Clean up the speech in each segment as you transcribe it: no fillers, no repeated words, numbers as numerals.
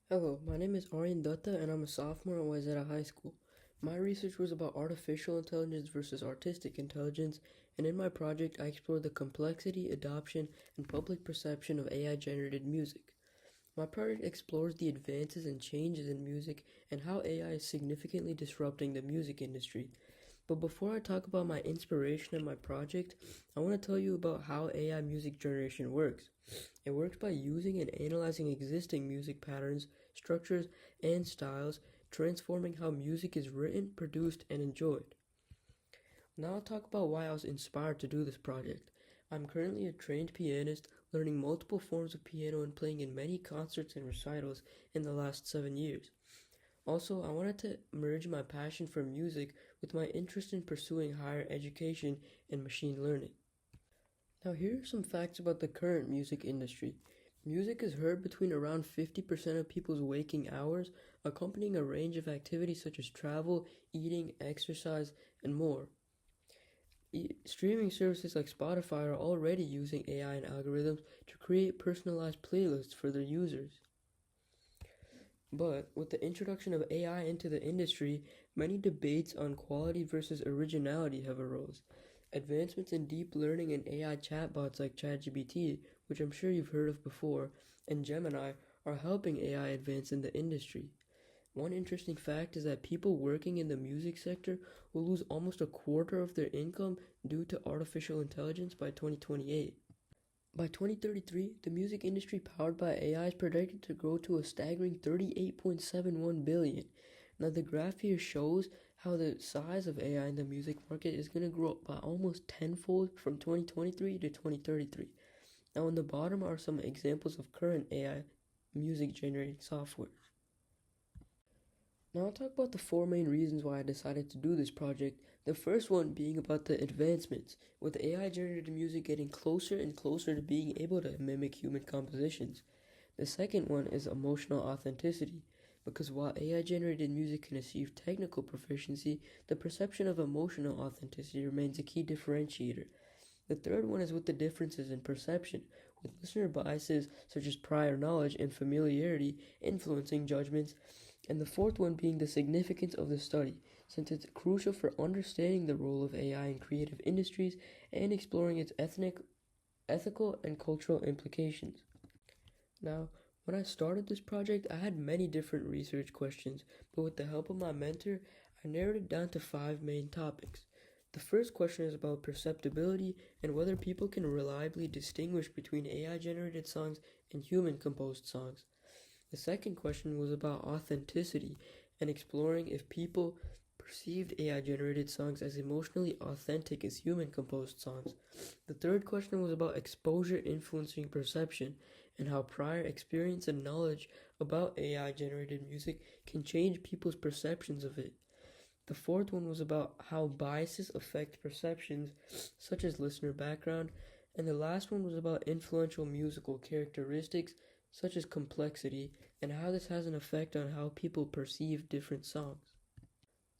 Hello, my name is Aryan Dutta and I'm a sophomore at Wayzata High School. My research was about artificial intelligence versus artistic intelligence, and in my project I explored the complexity, adoption, and public perception of AI-generated music. My project explores the advances and changes in music and how AI is significantly disrupting the music industry. But before I talk about my inspiration and my project, I want to tell you about how AI music generation works. It works by using and analyzing existing music patterns, structures, and styles, transforming how music is written, produced, and enjoyed. Now I'll talk about why I was inspired to do this project. I'm currently a trained pianist, learning multiple forms of piano and playing in many concerts and recitals in the last 7 years. Also, I wanted to merge my passion for music with my interest in pursuing higher education and machine learning. Now, here are some facts about the current music industry. Music is heard between around 50% of people's waking hours, accompanying a range of activities such as travel, eating, exercise, and more. Streaming services like Spotify are already using AI and algorithms to create personalized playlists for their users. But with the introduction of AI into the industry, many debates on quality versus originality have arose. Advancements in deep learning and AI chatbots like ChatGPT, which I'm sure you've heard of before, and Gemini are helping AI advance in the industry. One interesting fact is that people working in the music sector will lose almost a quarter of their income due to artificial intelligence by 2028. By 2033, the music industry powered by AI is projected to grow to a staggering 38.71 billion. Now the graph here shows how the size of AI in the music market is going to grow up by almost tenfold from 2023 to 2033. Now on the bottom are some examples of current AI music generating software. Now I'll talk about the four main reasons why I decided to do this project. The first one being about the advancements, with AI generated music getting closer and closer to being able to mimic human compositions. The second one is emotional authenticity, because while AI generated music can achieve technical proficiency, the perception of emotional authenticity remains a key differentiator. The third one is with the differences in perception, with listener biases such as prior knowledge and familiarity influencing judgments, and the fourth one being the significance of the study, since it's crucial for understanding the role of AI in creative industries and exploring its ethical, and cultural implications. Now, when I started this project, I had many different research questions, but with the help of my mentor, I narrowed it down to five main topics. The first question is about perceptibility and whether people can reliably distinguish between AI generated songs and human composed songs. The second question was about authenticity and exploring if people perceived AI generated songs as emotionally authentic as human composed songs. The third question was about exposure influencing perception and how prior experience and knowledge about AI generated music can change people's perceptions of it. The fourth one was about how biases affect perceptions, such as listener background, and the last one was about influential musical characteristics, such as complexity, and how this has an effect on how people perceive different songs.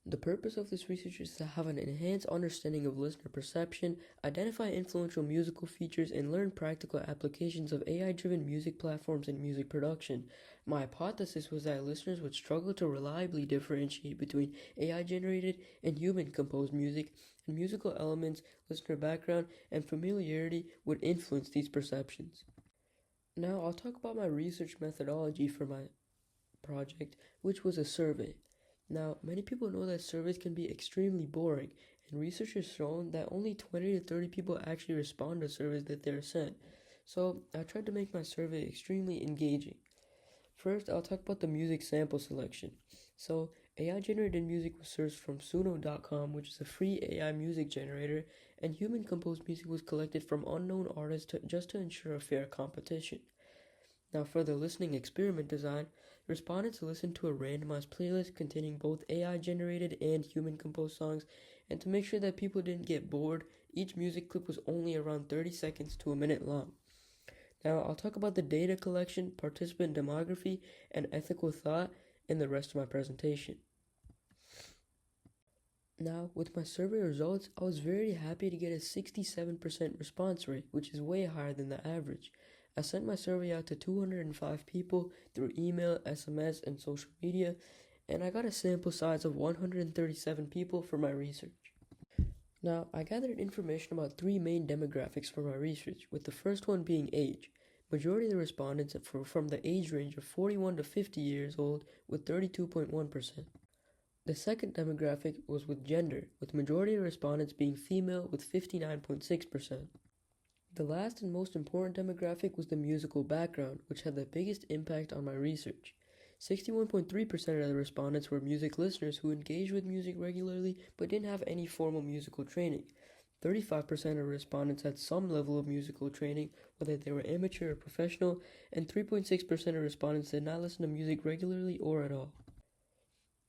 The purpose of this research is to have an enhanced understanding of listener perception, identify influential musical features, and learn practical applications of AI-driven music platforms and music production. My hypothesis was that listeners would struggle to reliably differentiate between AI-generated and human-composed music, and musical elements, listener background, and familiarity would influence these perceptions. Now I'll talk about my research methodology for my project, which was a survey. Now, many people know that surveys can be extremely boring, and research has shown that only 20 to 30 people actually respond to surveys that they're sent. So, I tried to make my survey extremely engaging. First, I'll talk about the music sample selection. So, AI generated music was sourced from Suno.com, which is a free AI music generator, and human composed music was collected from unknown artists just to ensure a fair competition. Now, for the listening experiment design, respondents listened to a randomized playlist containing both AI generated and human composed songs, and to make sure that people didn't get bored, each music clip was only around 30 seconds to a minute long. Now, I'll talk about the data collection, participant demography, and ethical thought in the rest of my presentation. Now, with my survey results, I was very happy to get a 67% response rate, which is way higher than the average. I sent my survey out to 205 people through email, SMS, and social media, and I got a sample size of 137 people for my research. Now, I gathered information about three main demographics for my research, with the first one being age. Majority of the respondents were from the age range of 41 to 50 years old, with 32.1%. The second demographic was with gender, with majority of respondents being female with 59.6%. The last and most important demographic was the musical background, which had the biggest impact on my research. 61.3% of the respondents were music listeners who engaged with music regularly but didn't have any formal musical training. 35% of respondents had some level of musical training, whether they were amateur or professional, and 3.6% of respondents did not listen to music regularly or at all.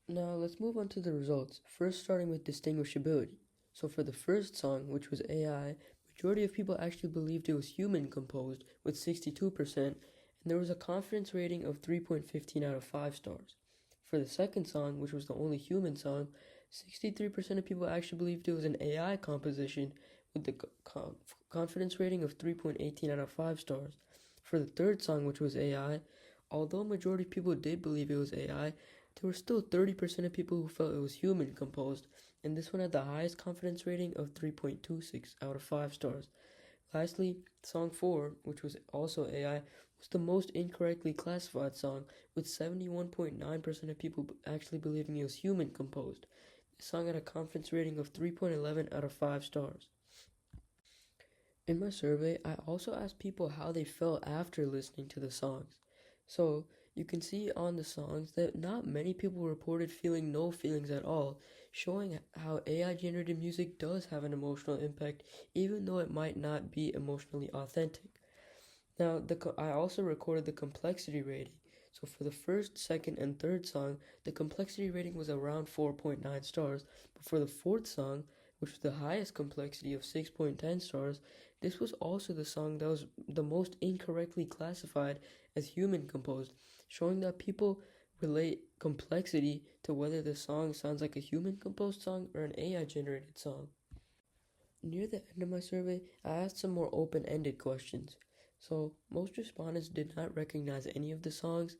Now let's move on to the results, first starting with distinguishability. So for the first song, which was AI, majority of people actually believed it was human composed with 62%, and there was a confidence rating of 3.15 out of 5 stars. For the second song, which was the only human song, 63% of people actually believed it was an AI composition with the confidence rating of 3.18 out of 5 stars. For the third song, which was AI, although majority of people did believe it was AI, there were still 30% of people who felt it was human composed, and this one had the highest confidence rating of 3.26 out of 5 stars. Lastly, song 4, which was also AI, was the most incorrectly classified song, with 71.9% of people actually believing it was human composed. This song had a confidence rating of 3.11 out of 5 stars. In my survey, I also asked people how they felt after listening to the songs. So, you can see on the songs that not many people reported feeling no feelings at all, showing how AI-generated music does have an emotional impact, even though it might not be emotionally authentic. Now, I also recorded the complexity rating. So for the first, second, and third song, the complexity rating was around 4.9 stars, but for the fourth song, which was the highest complexity of 6.10 stars, this was also the song that was the most incorrectly classified as human composed, showing that people relate complexity to whether the song sounds like a human composed song or an AI generated song. Near the end of my survey, I asked some more open-ended questions. So, most respondents did not recognize any of the songs,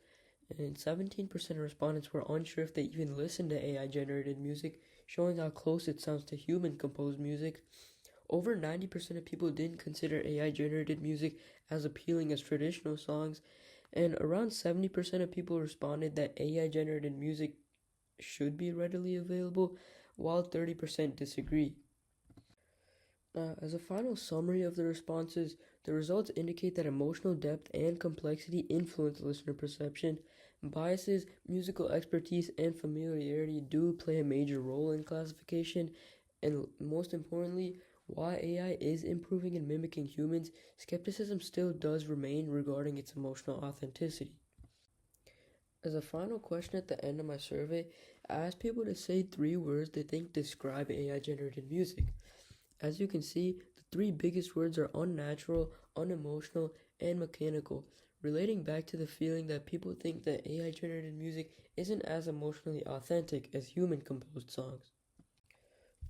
and 17% of respondents were unsure if they even listened to AI generated music, showing how close it sounds to human composed music. Over 90% of people didn't consider AI generated music as appealing as traditional songs, and around 70% of people responded that AI generated music should be readily available, while 30% disagree. As a final summary of the responses, the results indicate that emotional depth and complexity influence listener perception. Biases, musical expertise, and familiarity do play a major role in classification, and most importantly, while AI is improving and mimicking humans, skepticism still does remain regarding its emotional authenticity. As a final question at the end of my survey, I asked people to say 3 words they think describe AI-generated music. As you can see, the 3 biggest words are unnatural, unemotional, and mechanical, relating back to the feeling that people think that AI-generated music isn't as emotionally authentic as human-composed songs.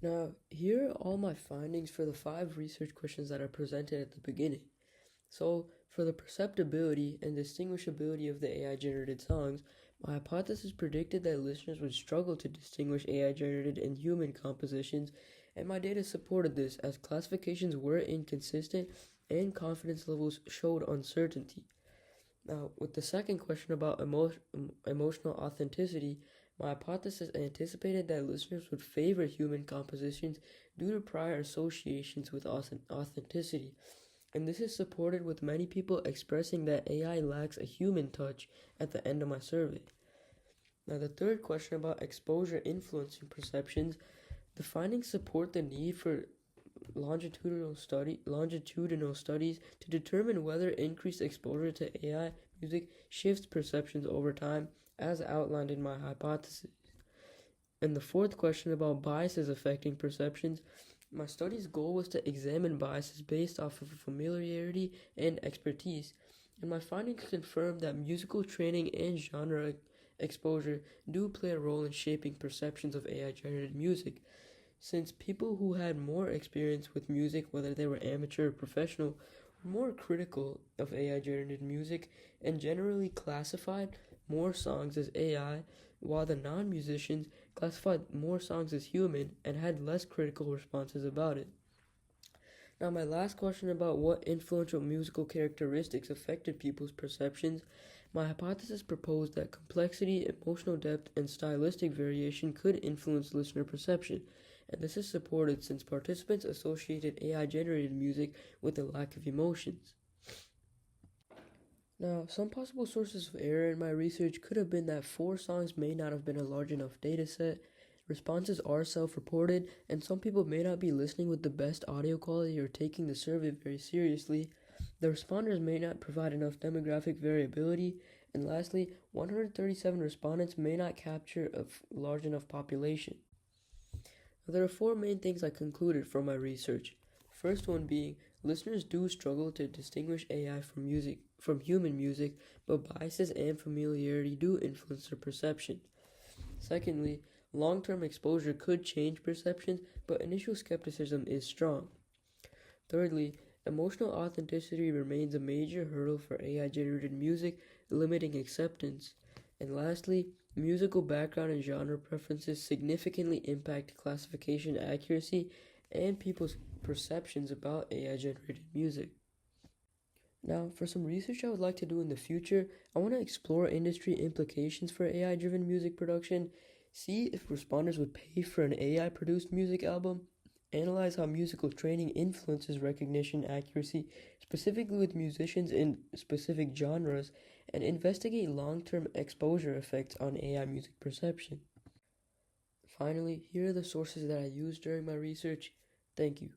Now, here are all my findings for the 5 research questions that I presented at the beginning. So, for the perceptibility and distinguishability of the AI-generated songs, my hypothesis predicted that listeners would struggle to distinguish AI-generated and human compositions, and my data supported this as classifications were inconsistent and confidence levels showed uncertainty. Now, with the second question about emotional authenticity, my hypothesis anticipated that listeners would favor human compositions due to prior associations with authenticity, and this is supported with many people expressing that AI lacks a human touch at the end of my survey. Now, the third question about exposure influencing perceptions, the findings support the need for longitudinal studies to determine whether increased exposure to AI music shifts perceptions over time, as outlined in my hypothesis. And the fourth question about biases affecting perceptions, my study's goal was to examine biases based off of familiarity and expertise, and my findings confirmed that musical training and genre exposure do play a role in shaping perceptions of AI-generated music, since people who had more experience with music, whether they were amateur or professional, were more critical of AI generated music and generally classified more songs as AI, while the non musicians classified more songs as human and had less critical responses about it. Now, my last question about what influential musical characteristics affected people's perceptions, my hypothesis proposed that complexity, emotional depth, and stylistic variation could influence listener perception, and this is supported since participants associated AI generated music with a lack of emotions. Now, some possible sources of error in my research could have been that 4 songs may not have been a large enough dataset, responses are self-reported, and some people may not be listening with the best audio quality or taking the survey very seriously. The responders may not provide enough demographic variability, and lastly, 137 respondents may not capture a large enough population. Now, there are 4 main things I concluded from my research. First one being, listeners do struggle to distinguish AI from human music, but biases and familiarity do influence their perception. Secondly, long-term exposure could change perceptions, but initial skepticism is strong. Thirdly, emotional authenticity remains a major hurdle for AI-generated music, limiting acceptance. And lastly, musical background and genre preferences significantly impact classification accuracy and people's perceptions about AI-generated music. Now, for some research I would like to do in the future, I want to explore industry implications for AI-driven music production, see if responders would pay for an AI-produced music album, analyze how musical training influences recognition accuracy, specifically with musicians in specific genres, and investigate long-term exposure effects on AI music perception. Finally, here are the sources that I used during my research. Thank you.